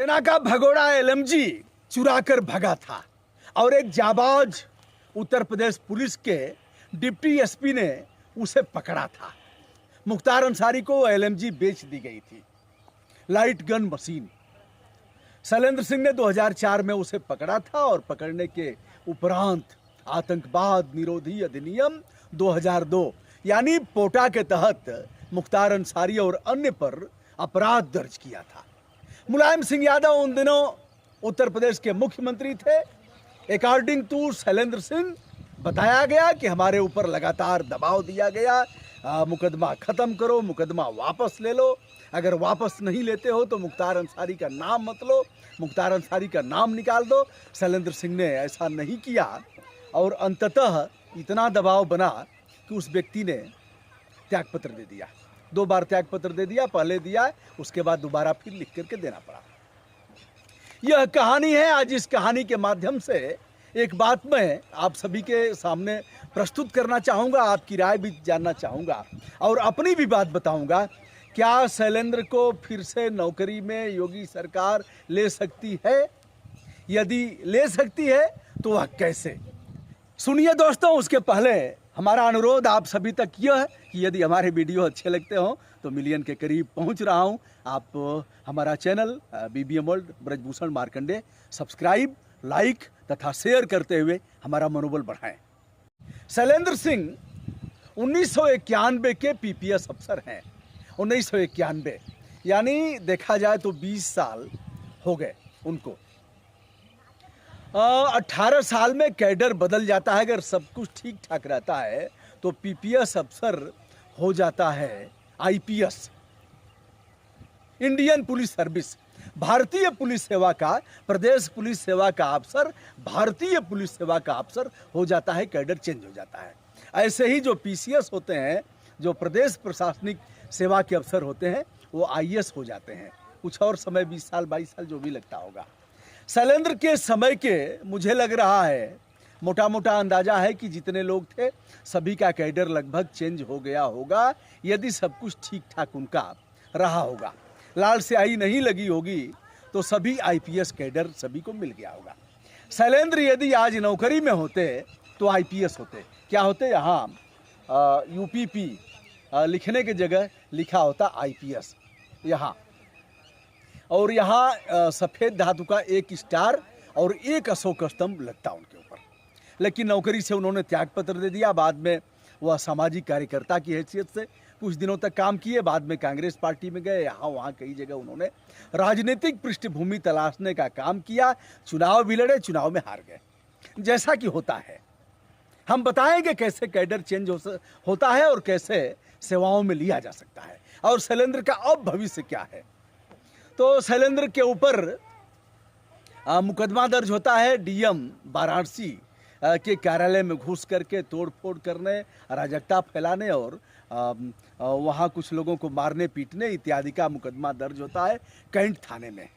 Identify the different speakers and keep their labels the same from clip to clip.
Speaker 1: सेना का भगोड़ा एलएमजी चुरा कर भगा था और एक जाबाज उत्तर प्रदेश पुलिस के डिप्टी एसपी ने उसे पकड़ा था। मुख्तार अंसारी को एलएमजी बेच दी गई थी, light gun machine. Shailendra Singh ने 2004 में उसे पकड़ा था और पकड़ने के उपरांत आतंकवाद निरोधी अधिनियम 2002 यानी पोटा के तहत मुख्तार अंसारी और अन्य पर अपराध दर्ज किया था। मुलायम सिंह यादव उन दिनों उत्तर प्रदेश के मुख्यमंत्री थे। अकॉर्डिंग टू शैलेंद्र सिंह बताया गया कि हमारे ऊपर लगातार दबाव दिया गया, मुकदमा खत्म करो, मुकदमा वापस ले लो, अगर वापस नहीं लेते हो तो मुख्तार अंसारी का नाम मत लो, मुख्तार अंसारी का नाम निकाल दो। शैलेंद्र सिंह ने ऐसा नहीं किया और अंततः इतना दबाव बना कि उस व्यक्ति ने त्यागपत्र दे दिया। 2 बार त्यागपत्र दे दिया, पहले दिया, उसके बाद दोबारा फिर लिख करके देना पड़ा। यह कहानी है। आज इस कहानी के माध्यम से एक बात मैं आप सभी के सामने प्रस्तुत करना चाहूँगा, आपकी राय भी जानना चाहूँगा और अपनी भी बात बताऊँगा। क्या शैलेंद्र को फिर से नौकरी में योगी सरकार ले सकती है? यदि ले सकती है तो वह कैसे? सुनिए दोस्तों, उसके पहले हमारा अनुरोध आप सभी तक यह है कि यदि हमारे वीडियो अच्छे लगते हो तो मिलियन के करीब पहुंच रहा हूं, आप हमारा channel BBM world Brajbhushan Markande subscribe, like तथा शेयर करते हुए हमारा मनोबल बढ़ाएं। शैलेंद्र सिंह 1991 के पीपीएस अफसर हैं। 1991 यानी देखा जाए तो 20 साल हो गए उनको। 18 साल में कैडर बदल जाता है। अगर सब कुछ ठीक ठाक रहता है तो पीपीएस अफसर हो जाता है आईपीएस, इंडियन पुलिस सर्विस, भारतीय पुलिस सेवा का, प्रदेश पुलिस सेवा का अफसर भारतीय पुलिस सेवा का अफसर हो जाता है, कैडर चेंज हो जाता है। ऐसे ही जो पीसीएस होते हैं, जो प्रदेश प्रशासनिक सेवा के अफसर होते हैं, वो आईएएस हो जाते हैं। कुछ और समय 20 साल 22 साल जो भी लगता होगा। शैलेंद्र के समय के मुझे लग रहा है, मोटा मोटा अंदाजा है कि जितने लोग थे सभी का कैडर लगभग चेंज हो गया होगा, यदि सब कुछ ठीक ठाक उनका रहा होगा, लाल स्याही नहीं लगी होगी तो सभी आईपीएस कैडर सभी को मिल गया होगा। शैलेंद्र यदि आज नौकरी में होते तो आईपीएस होते। क्या होते? यहाँ यूपीपी लिखने की जगह लिखा होता आईपीएस यहाँ, और यहाँ सफ़ेद धातु का एक स्टार और एक अशोक स्तंभ लगता उनके ऊपर। लेकिन नौकरी से उन्होंने त्यागपत्र दे दिया। बाद में वह सामाजिक कार्यकर्ता की हैसियत से कुछ दिनों तक काम किए, बाद में कांग्रेस पार्टी में गए, यहाँ वहाँ कई जगह उन्होंने राजनीतिक पृष्ठभूमि तलाशने का काम किया। चुनाव भी लड़े, चुनाव में हार गए, जैसा कि होता है। हम बताएंगे कैसे कैडर चेंज होता है और कैसे सेवाओं में लिया जा सकता है और शैलेंद्र का अब भविष्य क्या है। तो शैलेंद्र के ऊपर मुकदमा दर्ज होता है डीएम वाराणसी के कार्यालय में घुस करके तोड़फोड़ करने, अराजकता फैलाने और वहाँ कुछ लोगों को मारने पीटने इत्यादि का मुकदमा दर्ज होता है कैंट थाने में।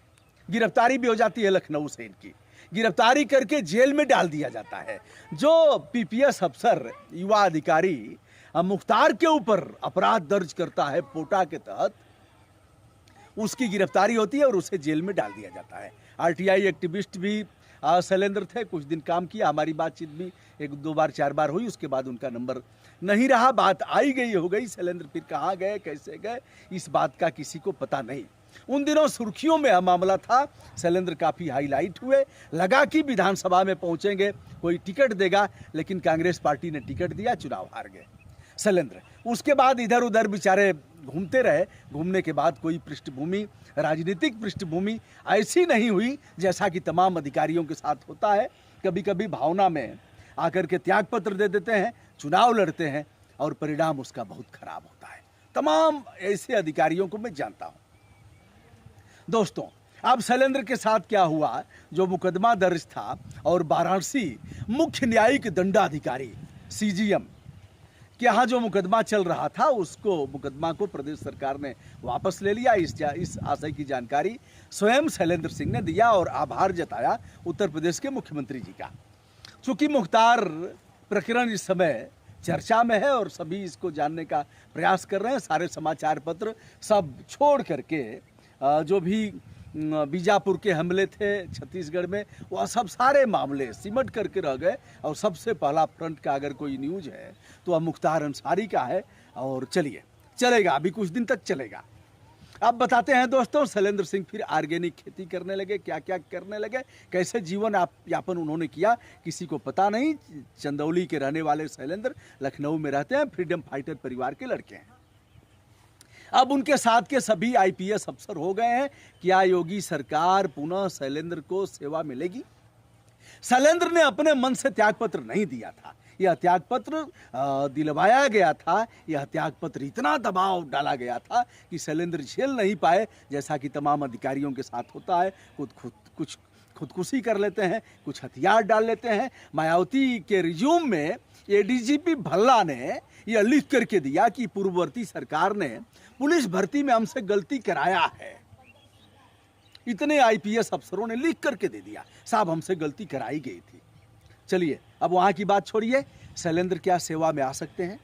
Speaker 1: गिरफ्तारी भी हो जाती है लखनऊ से। इनकी गिरफ्तारी करके जेल में डाल दिया जाता है। जो पीपीएस अफसर, युवा अधिकारी मुख्तार के ऊपर अपराध दर्ज करता है पोटा के तहत, उसकी गिरफ्तारी होती है और उसे जेल में डाल दिया जाता है। आरटीआई एक्टिविस्ट भी शैलेंद्र थे, कुछ दिन काम किया, हमारी बातचीत भी 1 2 बार 4 बार हुई, उसके बाद उनका नंबर नहीं रहा, बात आई गई हो गई। शैलेंद्र फिर कहाँ गए, कैसे गए, इस बात का किसी को पता नहीं। उन दिनों सुर्खियों में मामला था। शैलेंद्र काफ़ी हाईलाइट हुए, लगा कि विधानसभा में पहुंचेंगे, कोई टिकट देगा, लेकिन कांग्रेस पार्टी ने टिकट दिया, चुनाव हार गए शैलेंद्र। उसके बाद इधर उधर बेचारे घूमते रहे। घूमने के बाद कोई पृष्ठभूमि, राजनीतिक पृष्ठभूमि ऐसी नहीं हुई जैसा कि तमाम अधिकारियों के साथ होता है। कभी कभी भावना में आकर के त्यागपत्र दे देते हैं, चुनाव लड़ते हैं और परिणाम उसका बहुत खराब होता है। तमाम ऐसे अधिकारियों को मैं जानता हूं। दोस्तों, अब शैलेंद्र के साथ क्या हुआ, जो मुकदमा दर्ज था और वाराणसी मुख्य न्यायिक दंडाधिकारी सीजीएम के यहाँ जो मुकदमा चल रहा था, उसको मुकदमा को प्रदेश सरकार ने वापस ले लिया। इस आशय की जानकारी स्वयं शैलेंद्र सिंह ने दिया और आभार जताया उत्तर प्रदेश के मुख्यमंत्री जी का। चूंकि मुख्तार प्रकरण इस समय चर्चा में है और सभी इसको जानने का प्रयास कर रहे हैं, सारे समाचार पत्र सब छोड़ करके जो भी बीजापुर के हमले थे छत्तीसगढ़ में, वह सब सारे मामले सिमट करके रह गए। और सबसे पहला फ्रंट का अगर कोई न्यूज है तो वह मुख्तार अंसारी का है। और चलिए, चलेगा, अभी कुछ दिन तक चलेगा। अब बताते हैं दोस्तों, शैलेंद्र सिंह फिर ऑर्गेनिक खेती करने लगे, क्या क्या करने लगे, कैसे जीवन यापन उन्होंने किया, किसी को पता नहीं। चंदौली के रहने वाले शैलेंद्र लखनऊ में रहते हैं, फ्रीडम फाइटर परिवार के लड़के हैं। अब उनके साथ के सभी आईपीएस अफसर हो गए हैं। क्या योगी सरकार पुनः शैलेंद्र को सेवा मिलेगी? शैलेंद्र ने अपने मन से त्यागपत्र नहीं दिया था, यह त्यागपत्र दिलवाया गया था। यह त्यागपत्र इतना दबाव डाला गया था कि शैलेंद्र झेल नहीं पाए, जैसा कि तमाम अधिकारियों के साथ होता है। कुछ खुदकुशी कर लेते हैं, कुछ हथियार डाल लेते हैं। मायावती के रिज्यूम में एडीजीपी भल्ला ने यह लिख करके दिया कि पूर्ववर्ती सरकार ने पुलिस भर्ती में हमसे गलती कराया है। इतने आईपीएस अफसरों ने लिख करके दे दिया, साहब हमसे गलती कराई गई थी। चलिए, अब वहां की बात छोड़िए। शैलेंद्र क्या सेवा में आ सकते हैं?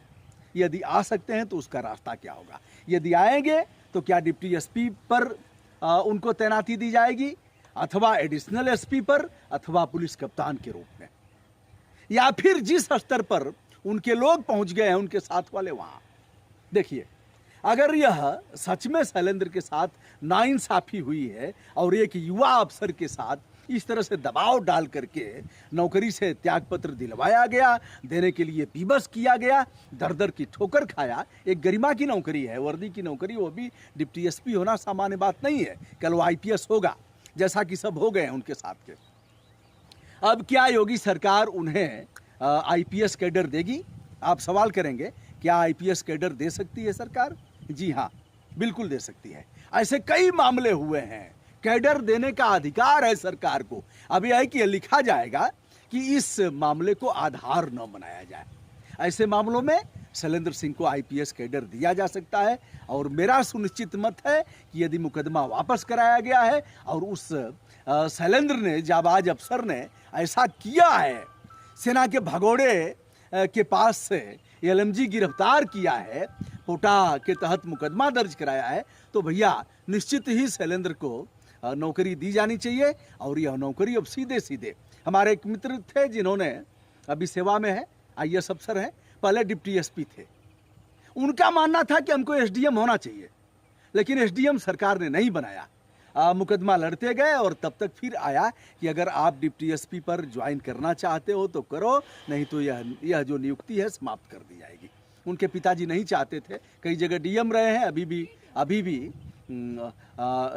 Speaker 1: यदि आ सकते हैं तो उसका रास्ता क्या होगा? यदि आएंगे तो क्या डिप्टी एसपी पर उनको तैनाती दी जाएगी, अथवा एडिशनल एसपी पर, अथवा पुलिस कप्तान के रूप में, या फिर जिस स्तर पर उनके लोग पहुंच गए हैं, उनके साथ वाले वहां। देखिए, अगर यह सच में शैलेंद्र के साथ नाइंसाफी हुई है और एक युवा अफसर के साथ इस तरह से दबाव डाल करके नौकरी से त्यागपत्र दिलवाया गया, देने के लिए विवश किया गया, दर दर की ठोकर खाया। एक गरिमा की नौकरी है, वर्दी की नौकरी, वो भी डिप्टी एसपी होना सामान्य बात नहीं है। कल वो आईपीएस होगा, जैसा कि सब हो गए हैं उनके साथ के। अब क्या योगी सरकार उन्हें आईपीएस कैडर देगी? आप सवाल करेंगे, क्या आईपीएस कैडर दे सकती है सरकार? जी हाँ, बिल्कुल दे सकती है। ऐसे कई मामले हुए हैं, कैडर देने का अधिकार है सरकार को। अब यह है कि यह लिखा जाएगा कि इस मामले को आधार न बनाया जाए। ऐसे मामलों में शैलेंद्र सिंह को आईपीएस कैडर दिया जा सकता है। और मेरा सुनिश्चित मत है कि यदि मुकदमा वापस कराया गया है और उस शैलेंद्र ने, जाबाज अफसर ने ऐसा किया है, सेना के भगोड़े के पास से एलएमजी गिरफ्तार किया है, पोटा के तहत मुकदमा दर्ज कराया है, तो भैया निश्चित ही शैलेंद्र को नौकरी दी जानी चाहिए। और यह नौकरी अब सीधे सीधे, हमारे एक मित्र थे जिन्होंने अभी सेवा में है, आईएएस अफसर हैं, पहले डिप्टी एसपी थे। उनका मानना था कि हमको एसडीएम होना चाहिए, लेकिन एसडीएम सरकार ने नहीं बनाया। मुकदमा लड़ते गए और तब तक फिर आया कि अगर आप डिप्टी एसपी पर ज्वाइन करना चाहते हो तो करो, नहीं तो यह जो नियुक्ति है समाप्त कर दी जाएगी। उनके पिताजी नहीं चाहते थे, कई जगह डीएम रहे हैं, अभी भी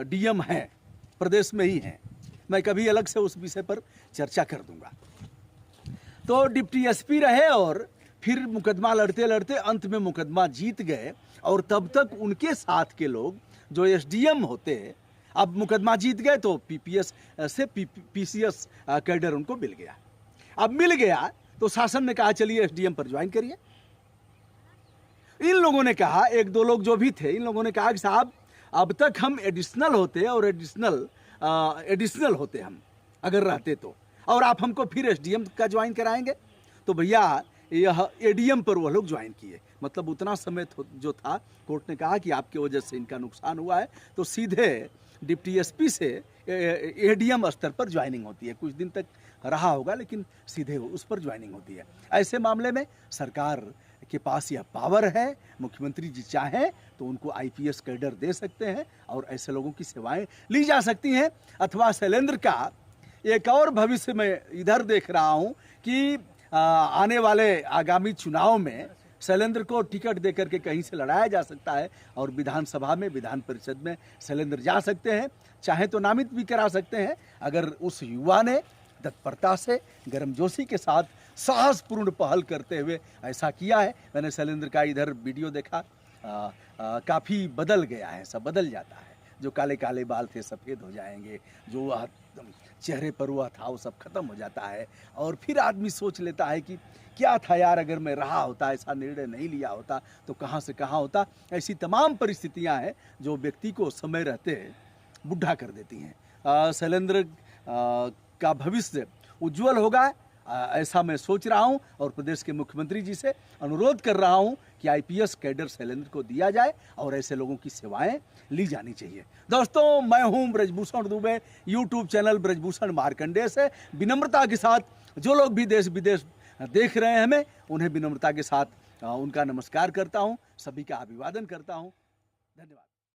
Speaker 1: डीएम हैं, प्रदेश में ही हैं। मैं कभी अलग से उस विषय पर चर्चा कर दूंगा। तो डिप्टी एसपी रहे और फिर मुकदमा लड़ते लड़ते अंत में मुकदमा जीत गए। और तब तक उनके साथ के लोग जो एसडीएम होते, अब मुकदमा जीत गए तो पीपीएस से पीसीएस कैडर उनको मिल गया। अब मिल गया तो शासन ने कहा चलिए एसडीएम पर ज्वाइन करिए। इन लोगों ने कहा, एक दो लोग जो भी थे, इन लोगों ने कहा कि साहब अब तक हम एडिशनल होते और एडिशनल होते हम अगर रहते तो, और आप हमको फिर एसडीएम का ज्वाइन कराएंगे। तो भैया यह एडीएम पर वो लोग ज्वाइन किए। मतलब उतना समय जो था, कोर्ट ने कहा कि आपके वजह से इनका नुकसान हुआ है, तो सीधे डिप्टी एसपी से एडीएम स्तर पर ज्वाइनिंग होती है। कुछ दिन तक रहा होगा, लेकिन सीधे उस पर ज्वाइनिंग होती है। ऐसे मामले में सरकार के पास यह पावर है, मुख्यमंत्री जी चाहें तो उनको आईपीएस कैडर दे सकते हैं और ऐसे लोगों की सेवाएं ली जा सकती हैं। अथवा शैलेंद्र का एक और भविष्य में इधर देख रहा हूं कि आने वाले आगामी चुनाव में शैलेंद्र को टिकट देकर के कहीं से लड़ाया जा सकता है और विधानसभा में, विधान परिषद में शैलेंद्र जा सकते हैं। चाहे तो नामित भी करा सकते हैं, अगर उस युवा ने तत्परता से, गर्मजोशी के साथ, साहसपूर्ण पहल करते हुए ऐसा किया है। मैंने शैलेंद्र का इधर वीडियो देखा, काफ़ी बदल गया है, सब बदल जाता है। जो काले काले बाल थे सफ़ेद हो जाएंगे, जो चेहरे पर हुआ था वो सब खत्म हो जाता है। और फिर आदमी सोच लेता है कि क्या था यार, अगर मैं रहा होता, ऐसा निर्णय नहीं लिया होता तो कहाँ से कहाँ होता। ऐसी तमाम परिस्थितियां हैं जो व्यक्ति को समय रहते बुढ़ा कर देती हैं। शैलेंद्र का भविष्य उज्जवल होगा ऐसा मैं सोच रहा हूं और प्रदेश के मुख्यमंत्री जी से अनुरोध कर रहा हूं कि आईपीएस कैडर शैलेंद्र को दिया जाए और ऐसे लोगों की सेवाएं ली जानी चाहिए। दोस्तों, मैं हूं ब्रजभूषण दुबे, यूट्यूब चैनल ब्रजभूषण मार्कंडेय से विनम्रता के साथ जो लोग भी देश विदेश देख रहे हैं हमें, उन्हें विनम्रता के साथ उनका नमस्कार करता हूं, सभी का अभिवादन करता हूं। धन्यवाद।